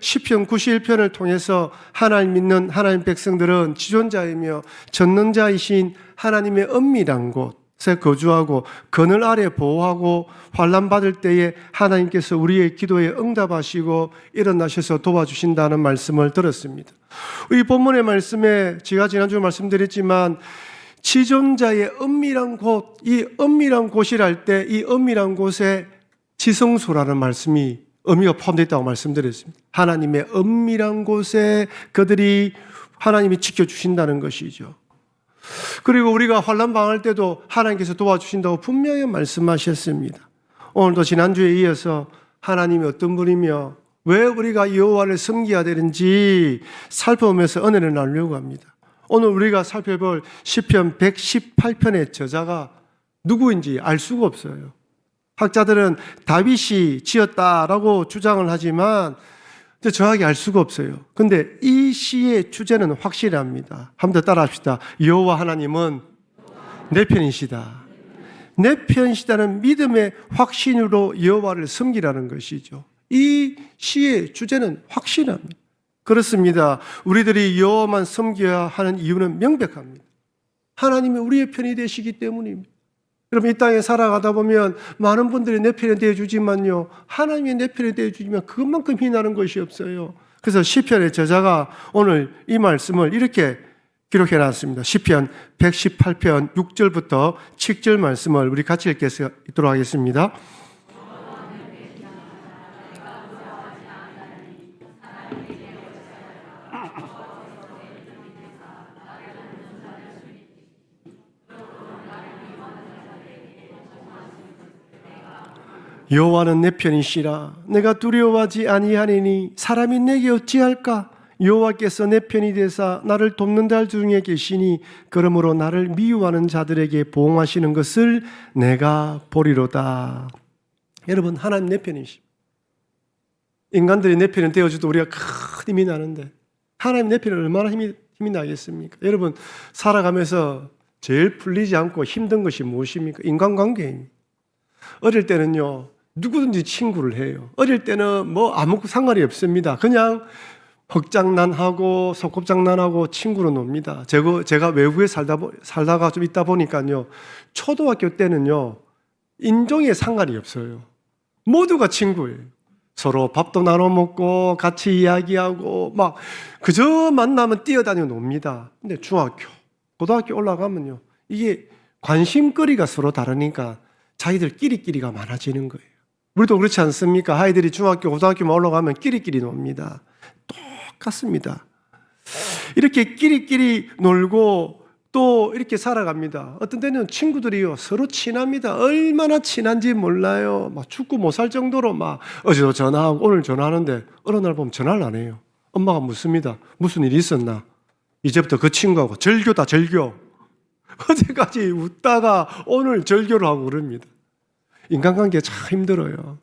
시편 91편을 통해서 하나님 믿는 하나님 백성들은 지존자이며 전능자이신 하나님의 은밀한 곳에 거주하고 그늘 아래 보호하고 환난 받을 때에 하나님께서 우리의 기도에 응답하시고 일어나셔서 도와주신다는 말씀을 들었습니다. 이 본문의 말씀에 제가 지난주에 말씀드렸지만 지존자의 은밀한 곳, 이 은밀한 곳이랄 때 이 은밀한 곳에 지성소라는 말씀이 의미가 포함되어 있다고 말씀드렸습니다. 하나님의 은밀한 곳에 그들이 하나님이 지켜주신다는 것이죠. 그리고 우리가 환난 당할 때도 하나님께서 도와주신다고 분명히 말씀하셨습니다. 오늘도 지난주에 이어서 하나님이 어떤 분이며 왜 우리가 여호와를 섬겨야 되는지 살펴보면서 은혜를 나누려고 합니다. 오늘 우리가 살펴볼 시편 118편의 저자가 누구인지 알 수가 없어요. 학자들은 다윗이 지었다라고 주장을 하지만 정확히 알 수가 없어요. 근데 이 시의 주제는 확실합니다. 한번 더 따라 합시다. 여호와 하나님은 내 편이시다. 내 편이시다는 믿음의 확신으로 여호와를 섬기라는 것이죠. 이 시의 주제는 확실합니다. 그렇습니다. 우리들이 여호와만 섬겨야 하는 이유는 명백합니다. 하나님이 우리의 편이 되시기 때문입니다. 여러분, 이 땅에 살아가다 보면 많은 분들이 내 편에 대해주지만요, 하나님이 내 편에 대해주지만 그것만큼 희나는 것이 없어요. 그래서 시편의 저자가 오늘 이 말씀을 이렇게 기록해 놨습니다. 시편 118편 6절부터 7절 말씀을 우리 같이 읽도록 하겠습니다. 여호와는 내 편이시라. 내가 두려워하지 아니하리니 사람이 내게 어찌할까? 여호와께서 내 편이 되사 나를 돕는 자 중에 계시니 그러므로 나를 미워하는 자들에게 보응하시는 것을 내가 보리로다. 여러분, 하나님 내 편이십니다. 인간들이 내 편이 되어줘도 우리가 큰 힘이 나는데 하나님 내 편은 얼마나 힘이 나겠습니까? 여러분, 살아가면서 제일 풀리지 않고 힘든 것이 무엇입니까? 인간관계입니다. 어릴 때는요, 누구든지 친구를 해요. 어릴 때는 뭐 아무 상관이 없습니다. 그냥 헛장난하고 소꿉장난하고 친구로 놉니다. 제가 외국에 살다가 좀 있다 보니까요, 초등학교 때는요, 인종에 상관이 없어요. 모두가 친구예요. 서로 밥도 나눠 먹고 같이 이야기하고 막 그저 만나면 뛰어다니고 놉니다. 근데 중학교, 고등학교 올라가면요, 이게 관심거리가 서로 다르니까 자기들끼리가 많아지는 거예요. 우리도 그렇지 않습니까? 아이들이 중학교, 고등학교만 올라가면 끼리끼리 놉니다. 똑같습니다. 이렇게 끼리끼리 놀고 또 이렇게 살아갑니다. 어떤 때는 친구들이요, 서로 친합니다. 얼마나 친한지 몰라요. 막 죽고 못 살 정도로 막 어제도 전화하고 오늘 전화하는데 어느 날 보면 전화를 안 해요. 엄마가 묻습니다. 무슨 일이 있었나? 이제부터 그 친구하고 절교다, 절교. 어제까지 웃다가 오늘 절교를 하고 그럽니다. 인간관계 참 힘들어요.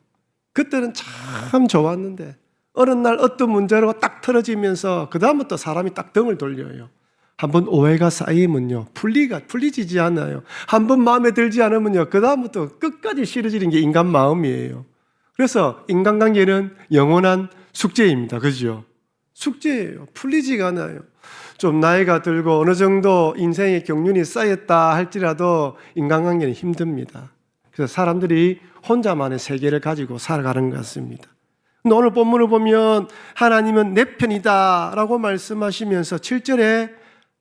그때는 참 좋았는데 어느 날 어떤 문제로 딱 틀어지면서 그 다음부터 사람이 딱 등을 돌려요. 한번 오해가 쌓이면요, 풀리지지 않아요. 한번 마음에 들지 않으면요, 그 다음부터 끝까지 싫어지는 게 인간 마음이에요. 그래서 인간관계는 영원한 숙제입니다. 그죠? 숙제예요. 풀리지가 않아요. 좀 나이가 들고 어느 정도 인생의 경륜이 쌓였다 할지라도 인간관계는 힘듭니다. 그래서 사람들이 혼자만의 세계를 가지고 살아가는 것 같습니다. 근데 오늘 본문을 보면 하나님은 내 편이다 라고 말씀하시면서 7절에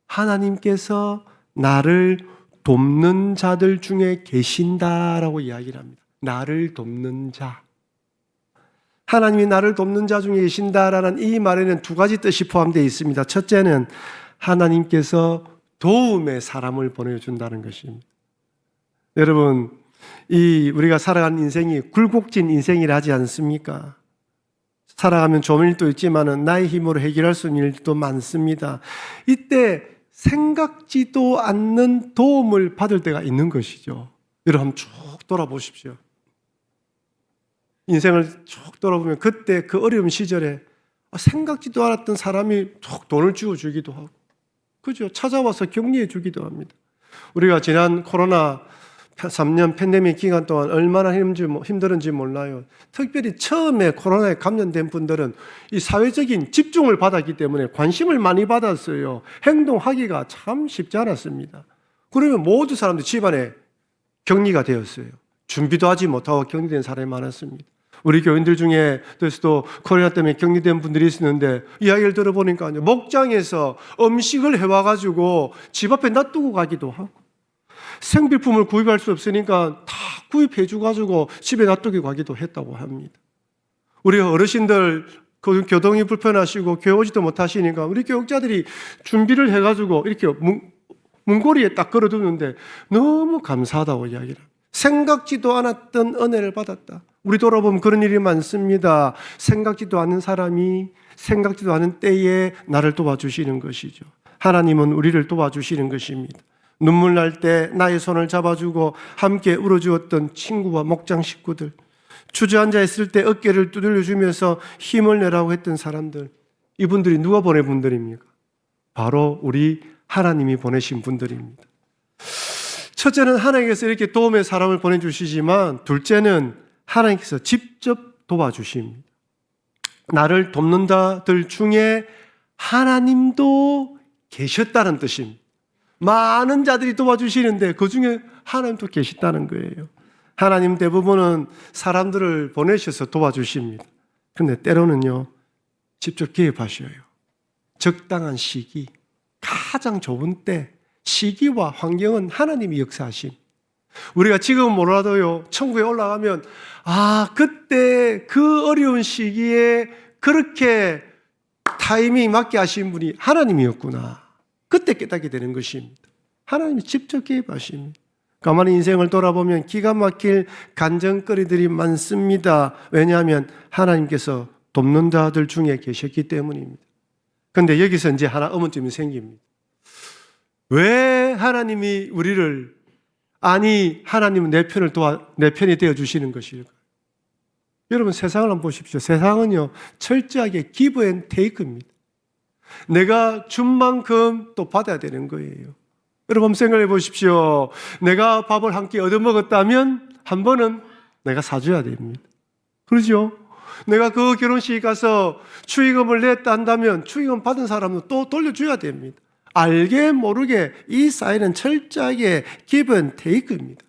하나님께서 나를 돕는 자들 중에 계신다라고 이야기를 합니다. 나를 돕는 자. 하나님이 나를 돕는 자 중에 계신다라는 이 말에는 두 가지 뜻이 포함되어 있습니다. 첫째는 하나님께서 도움의 사람을 보내준다는 것입니다. 여러분, 우리가 살아가는 인생이 굴곡진 인생이라 하지 않습니까? 살아가면 좋은 일도 있지만 나의 힘으로 해결할 수 있는 일도 많습니다. 이때 생각지도 않는 도움을 받을 때가 있는 것이죠. 여러분, 한번 쭉 돌아보십시오. 인생을 쭉 돌아보면 그때 그 어려운 시절에 생각지도 않았던 사람이 쭉 돈을 주어주기도 하고, 그죠? 찾아와서 격려해 주기도 합니다. 우리가 지난 코로나 3년 팬데믹 기간 동안 얼마나 힘들은지 몰라요. 특별히 처음에 코로나에 감염된 분들은 이 사회적인 집중을 받았기 때문에 관심을 많이 받았어요. 행동하기가 참 쉽지 않았습니다. 그러면 모두 사람들 집안에 격리가 되었어요. 준비도 하지 못하고 격리된 사람이 많았습니다. 우리 교인들 중에도 코로나 때문에 격리된 분들이 있었는데 이야기를 들어보니까요, 목장에서 음식을 해와가지고 집 앞에 놔두고 가기도 하고, 생필품을 구입할 수 없으니까 다 구입해주가지고 집에 놔두고 가기도 했다고 합니다. 우리 어르신들 교통이 불편하시고 교회 오지도 못하시니까 우리 교육자들이 준비를 해가지고 이렇게 문고리에 딱 걸어두는데 너무 감사하다고 이야기를 합니다. 생각지도 않았던 은혜를 받았다. 우리 돌아보면 그런 일이 많습니다. 생각지도 않은 사람이 생각지도 않은 때에 나를 도와주시는 것이죠. 하나님은 우리를 도와주시는 것입니다. 눈물 날 때 나의 손을 잡아주고 함께 울어주었던 친구와 목장 식구들, 주저앉아 있을 때 어깨를 두들려주면서 힘을 내라고 했던 사람들, 이분들이 누가 보낸 분들입니까? 바로 우리 하나님이 보내신 분들입니다. 첫째는 하나님께서 이렇게 도움의 사람을 보내주시지만, 둘째는 하나님께서 직접 도와주십니다. 나를 돕는 자들 중에 하나님도 계셨다는 뜻입니다. 많은 자들이 도와주시는데 그 중에 하나님도 계시다는 거예요. 하나님 대부분은 사람들을 보내셔서 도와주십니다. 그런데 때로는요, 직접 개입하셔요. 적당한 시기, 가장 좋은 때, 시기와 환경은 하나님이 역사하심. 우리가 지금은 몰라도요, 천국에 올라가면 그때 그 어려운 시기에 그렇게 타이밍 맞게 하신 분이 하나님이었구나. 그때 깨닫게 되는 것입니다. 하나님이 직접 개입하십니다. 가만히 인생을 돌아보면 기가 막힐 간증거리들이 많습니다. 왜냐하면 하나님께서 돕는 자들 중에 계셨기 때문입니다. 그런데 여기서 이제 하나 의문점이 생깁니다. 왜 하나님이 우리를, 하나님은 내 편이 되어 주시는 것일까? 여러분, 세상을 한번 보십시오. 세상은요, 철저하게 give and take입니다. 내가 준 만큼 또 받아야 되는 거예요. 여러분, 생각해 보십시오. 내가 밥을 한 끼 얻어먹었다면 한 번은 내가 사줘야 됩니다. 그렇죠? 내가 그 결혼식 가서 축의금을 냈다 한다면 축의금 받은 사람은 또 돌려줘야 됩니다. 알게 모르게 이 사회는 철저하게 give and take입니다.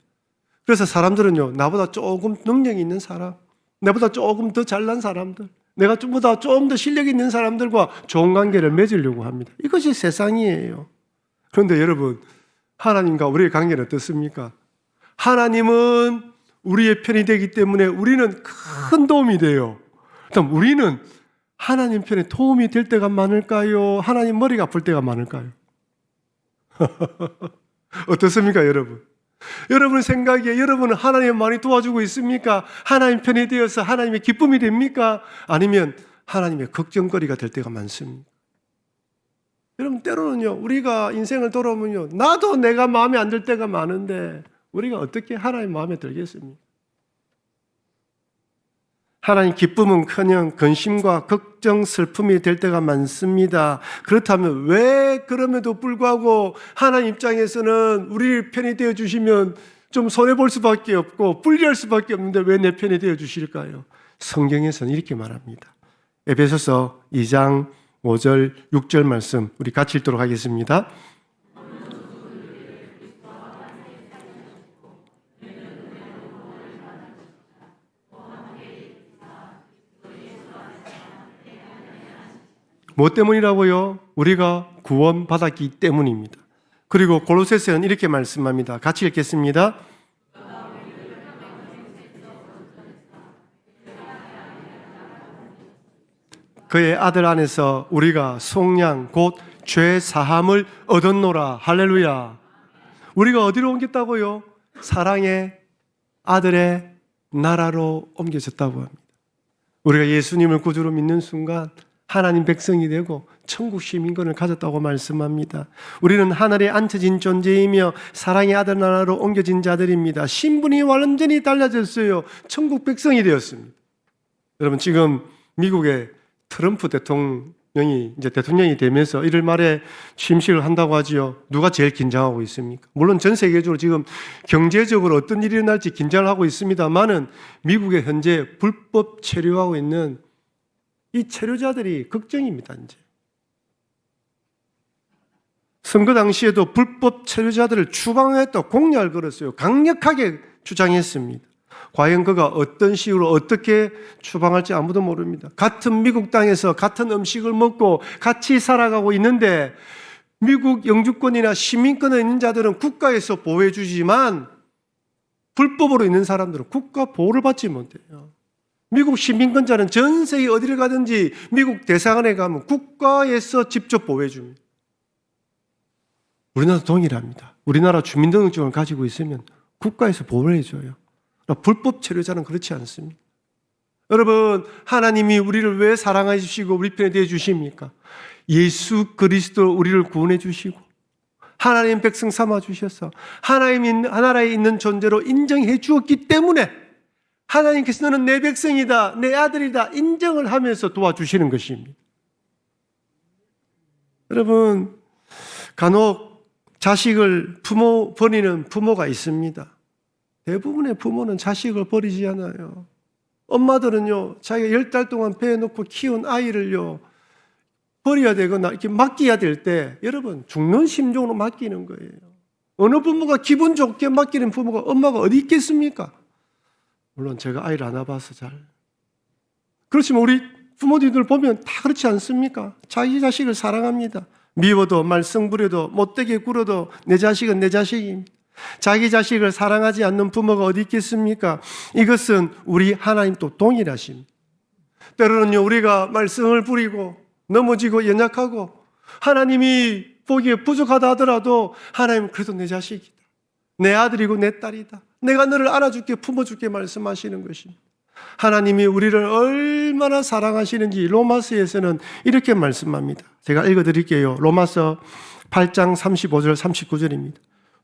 그래서 사람들은요, 나보다 조금 능력이 있는 사람, 나보다 조금 더 잘난 사람들, 내가 좀보다 좀 더 실력이 있는 사람들과 좋은 관계를 맺으려고 합니다. 이것이 세상이에요. 그런데 여러분, 하나님과 우리의 관계는 어떻습니까? 하나님은 우리의 편이 되기 때문에 우리는 큰 도움이 돼요. 그럼 우리는 하나님 편에 도움이 될 때가 많을까요? 하나님 머리가 아플 때가 많을까요? 어떻습니까, 여러분? 여러분 생각에 여러분은 하나님 많이 도와주고 있습니까? 하나님 편이 되어서 하나님의 기쁨이 됩니까? 아니면 하나님의 걱정거리가 될 때가 많습니까? 여러분, 때로는요, 우리가 인생을 돌아보면요, 나도 내가 마음에 안 들 때가 많은데 우리가 어떻게 하나님 마음에 들겠습니까? 하나님 기쁨은커녕 근심과 걱정, 슬픔이 될 때가 많습니다. 그렇다면 왜 그럼에도 불구하고 하나님 입장에서는 우리 편이 되어 주시면 좀 손해볼 수밖에 없고 불리할 수밖에 없는데 왜 내 편이 되어 주실까요? 성경에서는 이렇게 말합니다. 에베소서 2장 5절, 6절 말씀 우리 같이 읽도록 하겠습니다. 뭐 때문이라고요? 우리가 구원받았기 때문입니다. 그리고 골로새서는 이렇게 말씀합니다. 같이 읽겠습니다. 그의 아들 안에서 우리가 속량 곧 죄 사함을 얻었노라. 할렐루야. 우리가 어디로 옮겼다고요? 사랑의 아들의 나라로 옮겨졌다고 합니다. 우리가 예수님을 구주로 믿는 순간 하나님 백성이 되고 천국 시민권을 가졌다고 말씀합니다. 우리는 하늘에 앉혀진 존재이며 사랑의 아들 나라로 옮겨진 자들입니다. 신분이 완전히 달라졌어요. 천국 백성이 되었습니다. 여러분, 지금 미국의 트럼프 대통령 이제 대통령이 되면서 1월 말에 취임식을 한다고 하지요. 누가 제일 긴장하고 있습니까? 물론 전 세계적으로 지금 경제적으로 어떤 일이 일어날지 긴장을 하고 있습니다만은 미국에 현재 불법 체류하고 있는 이 체류자들이 걱정입니다, 이제. 선거 당시에도 불법 체류자들을 추방했다고 공약을 걸었어요. 강력하게 주장했습니다. 과연 그가 어떤 식으로 어떻게 추방할지 아무도 모릅니다. 같은 미국 땅에서 같은 음식을 먹고 같이 살아가고 있는데 미국 영주권이나 시민권에 있는 자들은 국가에서 보호해 주지만 불법으로 있는 사람들은 국가 보호를 받지 못해요. 미국 시민권자는 전 세계 어디를 가든지 미국 대사관에 가면 국가에서 직접 보호해 줍니다. 우리나라도 동일합니다. 우리나라 주민등록증을 가지고 있으면 국가에서 보호를 해줘요. 불법 체류자는 그렇지 않습니다. 여러분, 하나님이 우리를 왜 사랑해 주시고 우리 편에 대해 주십니까? 예수 그리스도 우리를 구원해 주시고 하나님 백성 삼아 주셔서 하나님 나라에 있는 존재로 인정해 주었기 때문에 하나님께서 너는 내 백성이다, 내 아들이다 인정을 하면서 도와주시는 것입니다. 여러분, 간혹 자식을 버리는 부모가 있습니다. 대부분의 부모는 자식을 버리지 않아요. 엄마들은요, 자기가 10달 동안 배에 놓고 키운 아이를요, 버려야 되거나 이렇게 맡겨야 될 때, 여러분, 죽는 심정으로 맡기는 거예요. 어느 부모가 기분 좋게 맡기는 부모가 엄마가 어디 있겠습니까? 물론 제가 아이를 안 와봐서 잘. 그렇지만 우리 부모님들 보면 다 그렇지 않습니까? 자기 자식을 사랑합니다. 미워도 말썽 부려도 못되게 굴어도 내 자식은 내 자식입니다. 자기 자식을 사랑하지 않는 부모가 어디 있겠습니까? 이것은 우리 하나님도 동일하십니다. 때로는요, 우리가 말썽을 부리고 넘어지고 연약하고 하나님이 보기에 부족하다 하더라도 하나님 그래도 내 자식이다, 내 아들이고 내 딸이다, 내가 너를 안아줄게 품어줄게 말씀하시는 것입니다. 하나님이 우리를 얼마나 사랑하시는지 로마서에서는 이렇게 말씀합니다. 제가 읽어드릴게요. 로마서 8장 35절 39절입니다.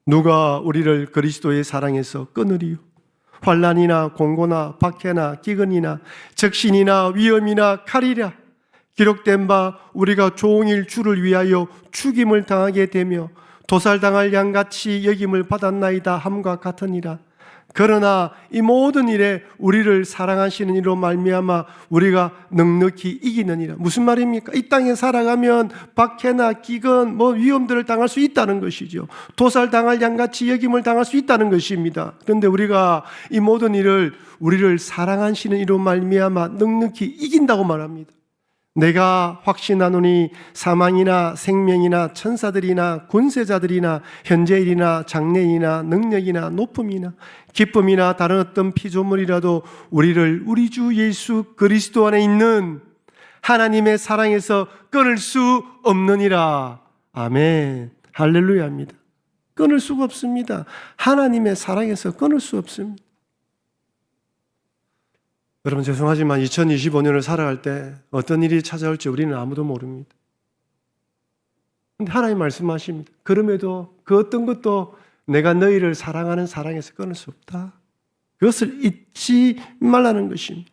누가 우리를 그리스도의 사랑에서 끊으리요? 환난이나 공고나 박해나 기근이나 적신이나 위험이나 칼이라. 기록된 바 우리가 종일 주를 위하여 죽임을 당하게 되며 도살당할 양같이 여김을 받았나이다 함과 같으니라. 그러나 이 모든 일에 우리를 사랑하시는 이로 말미암아 우리가 넉넉히 이기느니라. 무슨 말입니까? 이 땅에 살아가면 박해나 기근 위험들을 당할 수 있다는 것이죠. 도살당할 양같이 여김을 당할 수 있다는 것입니다. 그런데 우리가 이 모든 일을 우리를 사랑하시는 이로 말미암아 넉넉히 이긴다고 말합니다. 내가 확신하노니 사망이나 생명이나 천사들이나 권세자들이나 현재일이나 장래이나 능력이나 높음이나 기쁨이나 다른 어떤 피조물이라도 우리를 우리 주 예수 그리스도 안에 있는 하나님의 사랑에서 끊을 수 없느니라. 아멘. 할렐루야입니다. 끊을 수가 없습니다. 하나님의 사랑에서 끊을 수 없습니다. 여러분, 죄송하지만 2025년을 살아갈 때 어떤 일이 찾아올지 우리는 아무도 모릅니다. 그런데 하나님 말씀하십니다. 그럼에도 그 어떤 것도 내가 너희를 사랑하는 사랑에서 끊을 수 없다. 그것을 잊지 말라는 것입니다.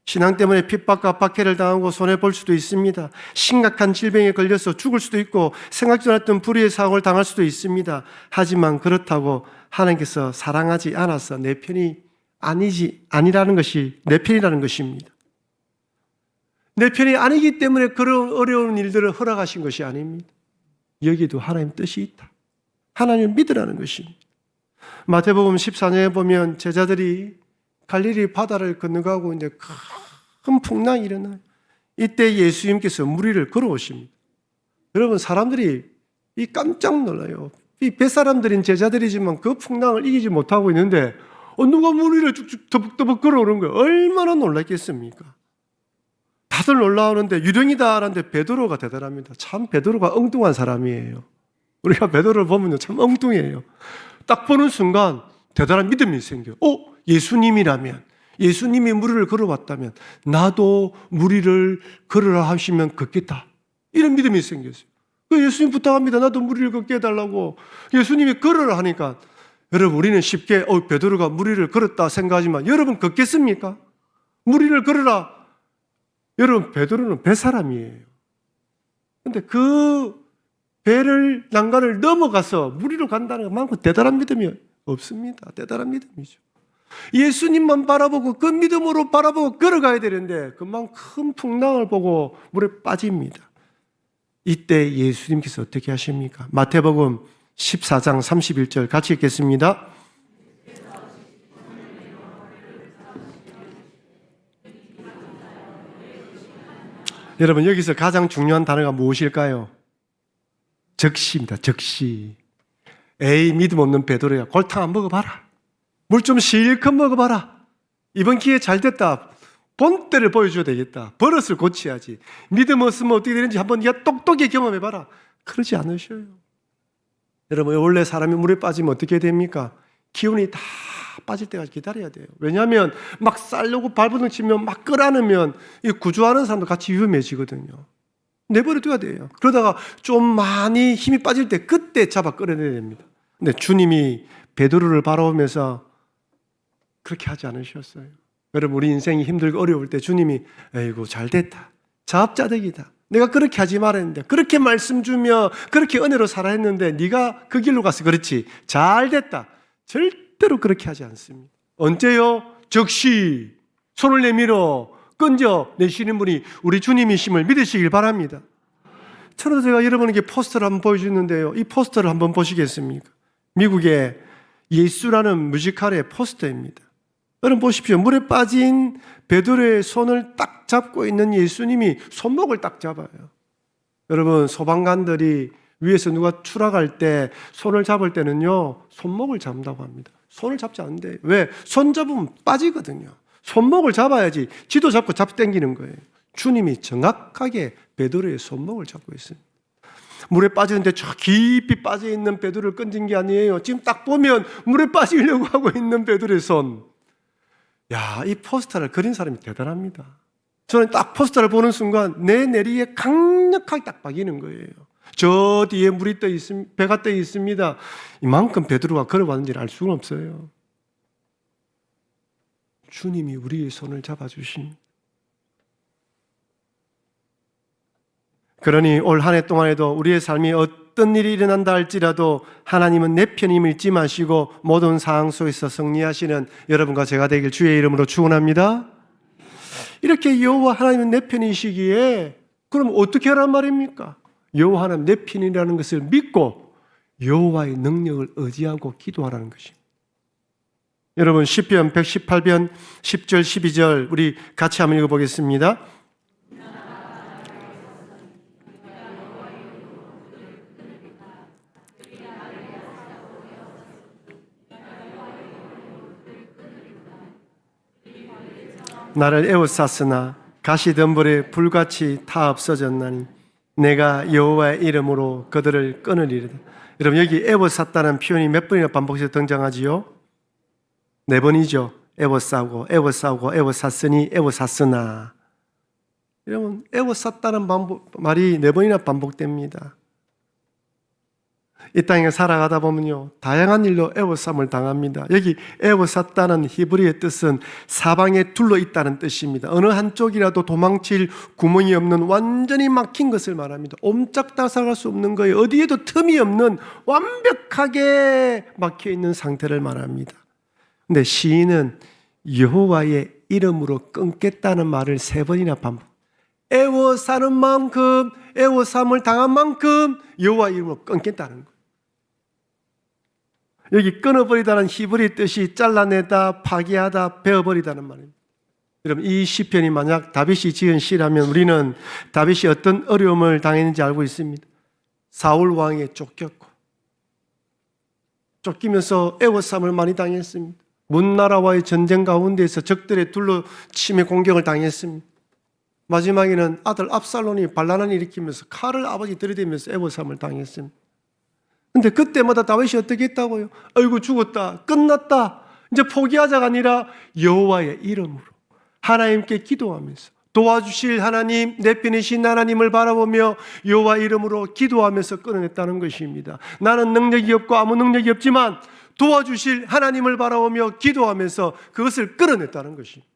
신앙 때문에 핍박과 박해를 당하고 손해볼 수도 있습니다. 심각한 질병에 걸려서 죽을 수도 있고 생각지 않았던 불의의 사고를 당할 수도 있습니다. 하지만 그렇다고 하나님께서 사랑하지 않아서 내 편이 아니라는 것이 내 편이라는 것입니다. 내 편이 아니기 때문에 그런 어려운 일들을 허락하신 것이 아닙니다. 여기도 하나님 뜻이 있다. 하나님을 믿으라는 것입니다. 마태복음 14장에 보면 제자들이 갈릴리 바다를 건너가고 이제 큰 풍랑이 일어나요. 이때 예수님께서 물 위를 걸어오십니다. 여러분, 사람들이 깜짝 놀라요. 이 뱃사람들인 제자들이지만 그 풍랑을 이기지 못하고 있는데 누가 물 위를 쭉쭉 더벅더벅 걸어오는 거예요. 얼마나 놀랐겠습니까? 다들 놀라우는데 유령이다 하는데 베드로가 대단합니다. 참 베드로가 엉뚱한 사람이에요. 우리가 베드로를 보면 참 엉뚱해요. 딱 보는 순간 대단한 믿음이 생겨요. 예수님이라면, 예수님이 물 위를 걸어왔다면 나도 물 위를 걸으라 하시면 걷겠다. 이런 믿음이 생겼어요. 예수님 부탁합니다. 나도 물 위를 걷게 해달라고. 예수님이 걸으라 하니까 여러분, 우리는 쉽게 베드로가 물 위를 걸었다 생각하지만 여러분 걷겠습니까? 물 위를 걸으라. 여러분, 베드로는 뱃사람이에요. 근데 그 배를 난간을 넘어가서 무리로 간다는 것만큼 대단한 믿음이 없습니다. 대단한 믿음이죠. 예수님만 바라보고 그 믿음으로 바라보고 걸어가야 되는데 금방 큰 풍랑을 보고 물에 빠집니다. 이때 예수님께서 어떻게 하십니까? 마태복음 14장 31절 같이 읽겠습니다. 여러분, 여기서 가장 중요한 단어가 무엇일까요? 적시입니다. 적시. 에이, 믿음 없는 베드로야, 골탕 안 먹어봐라. 물 좀 실컷 먹어봐라. 이번 기회에 잘 됐다. 본때를 보여줘야 되겠다. 버릇을 고쳐야지. 믿음 없으면 어떻게 되는지 한번 네가 똑똑히 경험해봐라. 그러지 않으셔요. 여러분, 원래 사람이 물에 빠지면 어떻게 됩니까? 기운이 다 빠질 때까지 기다려야 돼요. 왜냐하면 막 쌀려고 발버둥 치면 막 끌어안으면 구조하는 사람도 같이 위험해지거든요. 내버려 둬야 돼요. 그러다가 좀 많이 힘이 빠질 때 그때 잡아 끌어내야 됩니다. 근데 주님이 베드로를 바라보면서 그렇게 하지 않으셨어요. 여러분, 우리 인생이 힘들고 어려울 때 주님이 에이구 잘됐다. 자업자득이다. 내가 그렇게 하지 말았는데, 그렇게 말씀 주며 그렇게 은혜로 살아 했는데 네가 그 길로 가서 그렇지. 잘됐다. 절대로 그렇게 하지 않습니다. 언제요? 즉시 손을 내밀어 끈져 내시는 분이 우리 주님이심을 믿으시길 바랍니다. 저는 제가 여러분에게 포스터를 한번 보여주는데요. 이 포스터를 한번 보시겠습니까? 미국의 예수라는 뮤지컬의 포스터입니다. 여러분 보십시오. 물에 빠진 베드로의 손을 딱 잡고 있는 예수님이 손목을 딱 잡아요. 여러분, 소방관들이 위에서 누가 추락할 때 손을 잡을 때는요, 손목을 잡는다고 합니다. 손을 잡지 않는데. 왜? 손 잡으면 빠지거든요. 손목을 잡아야지 지도 잡고 당기는 거예요. 주님이 정확하게 베드로의 손목을 잡고 있습니다. 물에 빠지는데 저 깊이 빠져있는 베드로를 건진 게 아니에요. 지금 딱 보면 물에 빠지려고 하고 있는 베드로의 손. 야, 이 포스터를 그린 사람이 대단합니다. 저는 딱 포스터를 보는 순간 내 내리에 강력하게 딱 박이는 거예요. 저 뒤에 물이 떠 있습니다. 배가 떠 있습니다. 이만큼 베드로가 걸어왔는지를 알 수가 없어요. 주님이 우리의 손을 잡아주신. 그러니 올 한 해 동안에도 우리의 삶이 어떤 일이 일어난다 할지라도 하나님은 내 편임을 잊지 마시고 모든 상황 속에서 승리하시는 여러분과 제가 되길 주의 이름으로 축원합니다. 이렇게 여호와 하나님은 내 편이시기에 그럼 어떻게 하란 말입니까? 여호와 하나님 내 편이라는 것을 믿고 여호와의 능력을 의지하고 기도하라는 것입니다. 여러분, 시편 118편 10절 12절 우리 같이 한번 읽어보겠습니다. 나를 에워쌌으나 가시덤불에 불같이 타 없어졌나니 내가 여호와의 이름으로 그들을 끊으리로다. 여러분, 여기 에워쌌다는 표현이 몇 번이나 반복해서 등장하지요? 4번이죠. 에워싸고 에워싸고 에워쌌으니 에워쌌으나. 여러분, 에워쌌다는 말이 4번이나 반복됩니다. 이 땅에 살아가다 보면요, 다양한 일로 애워쌈을 당합니다. 여기 애워쌌다는 히브리의 뜻은 사방에 둘러 있다는 뜻입니다. 어느 한쪽이라도 도망칠 구멍이 없는 완전히 막힌 것을 말합니다. 옴짝달싹할 수 없는 거예요. 어디에도 틈이 없는 완벽하게 막혀 있는 상태를 말합니다. 근데 시인은 여호와의 이름으로 끊겠다는 말을 3번이나 반복. 애워싸는 만큼, 애워쌈을 당한 만큼 여호와의 이름으로 끊겠다는 거예요. 여기 끊어버리다는 히브리 뜻이 잘라내다, 파괴하다, 베어버리다는 말입니다. 여러분, 이 시편이 만약 다윗이 지은 시라면 우리는 다윗이 어떤 어려움을 당했는지 알고 있습니다. 사울 왕에 쫓겼고 쫓기면서 애워쌈을 많이 당했습니다. 문나라와의 전쟁 가운데에서 적들의 둘로 침해 공격을 당했습니다. 마지막에는 아들 압살롬이 반란을 일으키면서 칼을 아버지 들이대면서 애워쌈을 당했습니다. 근데 그때마다 다윗이 어떻게 했다고요? 아이고 죽었다, 끝났다, 이제 포기하자가 아니라 여호와의 이름으로 하나님께 기도하면서 도와주실 하나님, 내 편이신 하나님을 바라보며 여호와 이름으로 기도하면서 끊어냈다는 것입니다. 나는 능력이 없고 아무 능력이 없지만 도와주실 하나님을 바라보며 기도하면서 그것을 끊어냈다는 것입니다.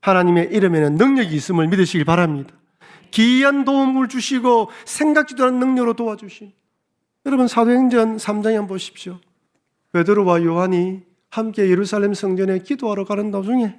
하나님의 이름에는 능력이 있음을 믿으시길 바랍니다. 기이한 도움을 주시고 생각지도 않은 능력으로 도와주신. 여러분 사도행전 3장에 한번 보십시오. 베드로와 요한이 함께 예루살렘 성전에 기도하러 가는 도중에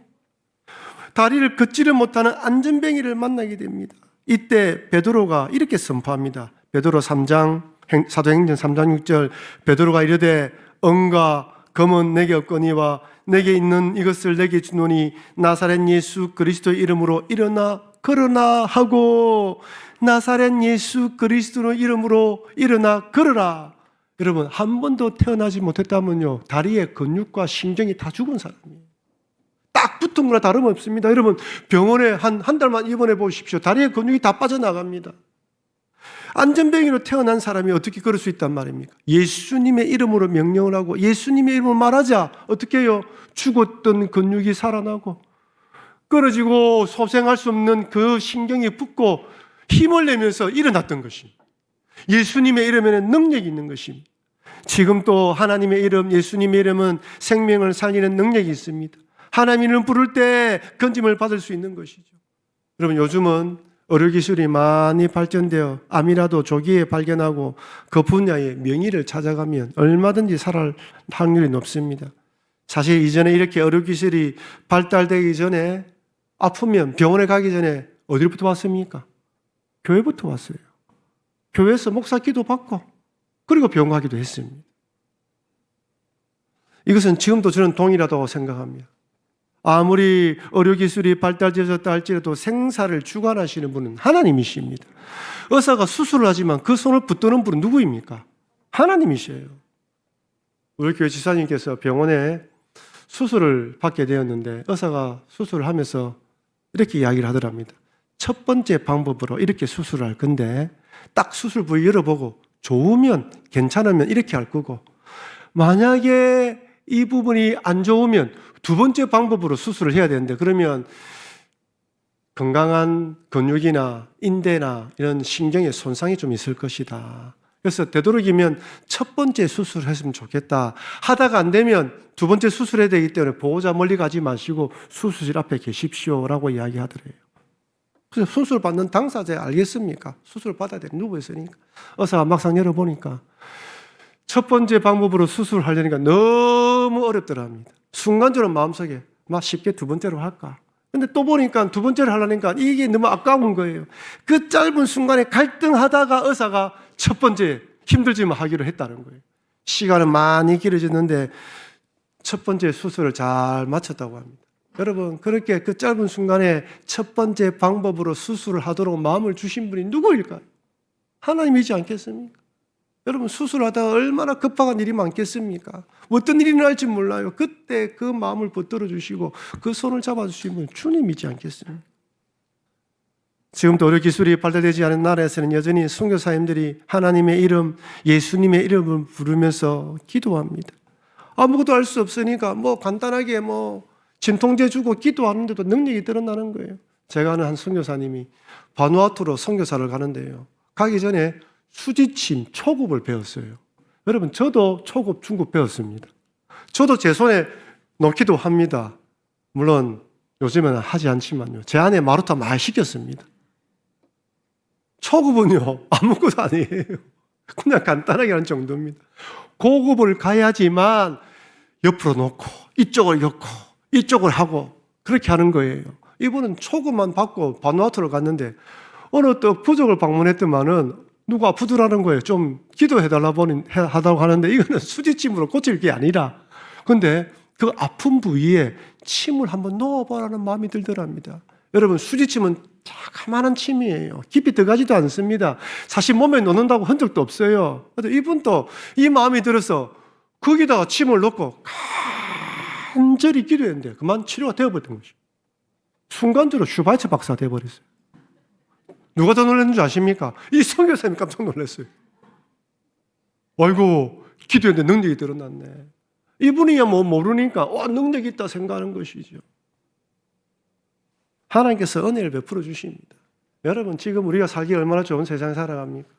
다리를 걷지를 못하는 안전뱅이를 만나게 됩니다. 이때 베드로가 이렇게 선포합니다. 베드로 3장, 사도행전 3장 6절, 베드로가 이르되 은과 금은 내게 없거니와 내게 있는 이것을 내게 주노니 나사렛 예수 그리스도의 이름으로 일어나 걸어라 하고, 나사렛 예수 그리스도의 이름으로 일어나 걸어라. 여러분 한 번도 태어나지 못했다면요 다리의 근육과 신경이 다 죽은 사람이에요. 딱 붙은 거나 다름없습니다. 여러분 병원에 한 달만 입원해 보십시오. 다리의 근육이 다 빠져나갑니다. 안전뱅이로 태어난 사람이 어떻게 걸을 수 있단 말입니까? 예수님의 이름으로 명령을 하고 예수님의 이름을 말하자 어떻게 해요? 죽었던 근육이 살아나고 끊어지고 소생할 수 없는 그 신경이 붙고 힘을 내면서 일어났던 것입니다. 예수님의 이름에는 능력이 있는 것입니다. 지금 또 하나님의 이름, 예수님의 이름은 생명을 살리는 능력이 있습니다. 하나님을 부를 때 건짐을 받을 수 있는 것이죠. 여러분 요즘은 의료기술이 많이 발전되어 암이라도 조기에 발견하고 그 분야의 명의를 찾아가면 얼마든지 살아날 확률이 높습니다. 사실 이전에 이렇게 의료기술이 발달되기 전에 아프면 병원에 가기 전에 어디부터 왔습니까? 교회부터 왔어요. 교회에서 목사 기도 받고 그리고 병원 가기도 했습니다. 이것은 지금도 저는 동일하다고 생각합니다. 아무리 의료기술이 발달되었다 할지라도 생사를 주관하시는 분은 하나님이십니다. 의사가 수술을 하지만 그 손을 붙드는 분은 누구입니까? 하나님이셔요. 우리 교회 지사님께서 병원에 수술을 받게 되었는데 의사가 수술을 하면서 이렇게 이야기를 하더랍니다. 첫 번째 방법으로 이렇게 수술을 할 건데 딱 수술 부위 열어보고 좋으면 괜찮으면 이렇게 할 거고 만약에 이 부분이 안 좋으면 두 번째 방법으로 수술을 해야 되는데 그러면 건강한 근육이나 인대나 이런 신경에 손상이 좀 있을 것이다. 그래서 되도록이면 첫 번째 수술을 했으면 좋겠다. 하다가 안 되면 두 번째 수술해야 되기 때문에 보호자 멀리 가지 마시고 수술실 앞에 계십시오라고 이야기하더래요. 그래서 수술 받는 당사자 알겠습니까? 수술 받아야 되는 누구 있으니까. 의사가 막상 열어보니까 첫 번째 방법으로 수술하려니까 너무 어렵더랍니다. 순간적으로 마음속에 막 쉽게 두 번째로 할까? 근데 또 보니까 두 번째로 하려니까 이게 너무 아까운 거예요. 그 짧은 순간에 갈등하다가 의사가 첫 번째 힘들지만 하기로 했다는 거예요. 시간은 많이 길어졌는데 첫 번째 수술을 잘 마쳤다고 합니다. 여러분 그렇게 그 짧은 순간에 첫 번째 방법으로 수술을 하도록 마음을 주신 분이 누구일까요? 하나님이지 않겠습니까? 여러분 수술하다가 얼마나 급박한 일이 많겠습니까? 어떤 일이 날지 몰라요. 그때 그 마음을 붙들어 주시고 그 손을 잡아주시는 분은 주님이지 않겠습니까? 지금도 의료기술이 발달되지 않은 나라에서는 여전히 선교사님들이 하나님의 이름, 예수님의 이름을 부르면서 기도합니다. 아무것도 알 수 없으니까 간단하게 진통제 주고 기도하는데도 능력이 드러나는 거예요. 제가 아는 한 선교사님이 바누아투로 선교사를 가는데요. 가기 전에 수지침, 초급을 배웠어요. 여러분 저도 초급, 중급 배웠습니다. 저도 제 손에 놓기도 합니다. 물론 요즘에는 하지 않지만요. 제 아내 마루타 많이 시켰습니다. 초급은요 아무것도 아니에요. 그냥 간단하게 하는 정도입니다. 고급을 가야지만 옆으로 놓고 이쪽을 엮고 이쪽을 하고 그렇게 하는 거예요. 이분은 초급만 받고 바누아투를 갔는데 어느 또 부족을 방문했더만은 누가 아프더라는 거예요. 좀 기도해달라고 하는데 이거는 수지침으로 고칠 게 아니라 근데 그 아픈 부위에 침을 한번 넣어보라는 마음이 들더랍니다. 여러분 수지침은 자그마한 침이에요. 깊이 들어가지도 않습니다. 사실 몸에 넣는다고 흔적도 없어요. 그래서 이분도 이 마음이 들어서 거기다가 침을 넣고 간절히 기도했는데 그만 치료가 되어버렸던 것이죠. 순간적으로 슈바이처 박사가 되어버렸어요. 누가 더 놀랐는지 아십니까? 이 선교사님이 깜짝 놀랐어요. 아이고 기도했는데 능력이 드러났네. 이분이야 모르니까 능력이 있다 생각하는 것이죠. 하나님께서 은혜를 베풀어 주십니다. 여러분 지금 우리가 살기 얼마나 좋은 세상에 살아갑니까?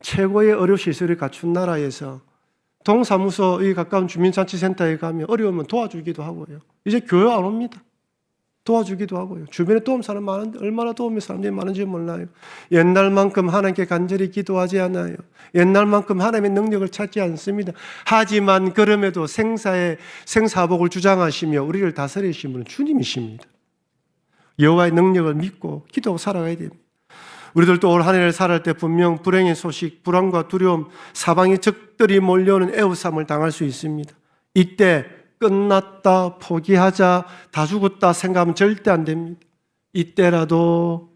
최고의 의료시설을 갖춘 나라에서 동사무소에 가까운 주민잔치센터에 가면 어려우면 도와주기도 하고요. 이제 교회 안 옵니다. 도와주기도 하고요. 주변에 도움 사람 많은데 얼마나 도움이 사람들이 많은지 몰라요. 옛날만큼 하나님께 간절히 기도하지 않아요. 옛날만큼 하나님의 능력을 찾지 않습니다. 하지만 그럼에도 생사복을 주장하시며 우리를 다스리신 분은 주님이십니다. 여호와의 능력을 믿고 기도하고 살아가야 됩니다. 우리들도 올 한 해를 살아갈 때 분명 불행의 소식, 불안과 두려움, 사방의 적들이 몰려오는 애워싸움을 당할 수 있습니다. 이때 끝났다, 포기하자, 다 죽었다 생각하면 절대 안 됩니다. 이때라도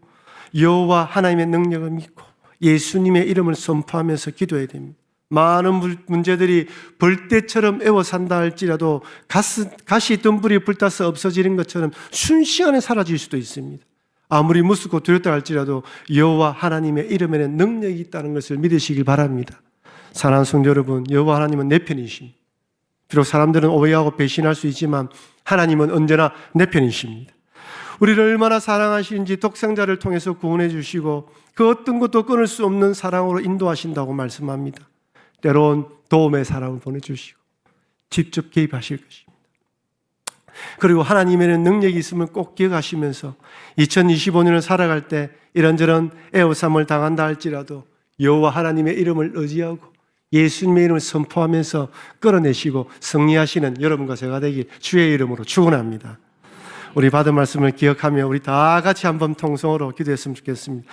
여호와 하나님의 능력을 믿고 예수님의 이름을 선포하면서 기도해야 됩니다. 많은 문제들이 벌떼처럼 애워산다 할지라도 가시 덤불이 불타서 없어지는 것처럼 순식간에 사라질 수도 있습니다. 아무리 무섭고 두렵다 할지라도 여호와 하나님의 이름에는 능력이 있다는 것을 믿으시길 바랍니다. 사랑하는 성도 여러분, 여호와 하나님은 내 편이십니다. 비록 사람들은 오해하고 배신할 수 있지만 하나님은 언제나 내 편이십니다. 우리를 얼마나 사랑하시는지 독생자를 통해서 구원해 주시고 그 어떤 것도 끊을 수 없는 사랑으로 인도하신다고 말씀합니다. 때론 도움의 사랑을 보내주시고 직접 개입하실 것입니다. 그리고 하나님에는 능력이 있음을 꼭 기억하시면서 2025년을 살아갈 때 이런저런 애워싸움을 당한다 할지라도 여호와 하나님의 이름을 의지하고 예수님의 이름을 선포하면서 끌어내시고 승리하시는 여러분과 제가 되길 주의 이름으로 축원합니다. 우리 받은 말씀을 기억하며 우리 다 같이 한번 통성으로 기도했으면 좋겠습니다.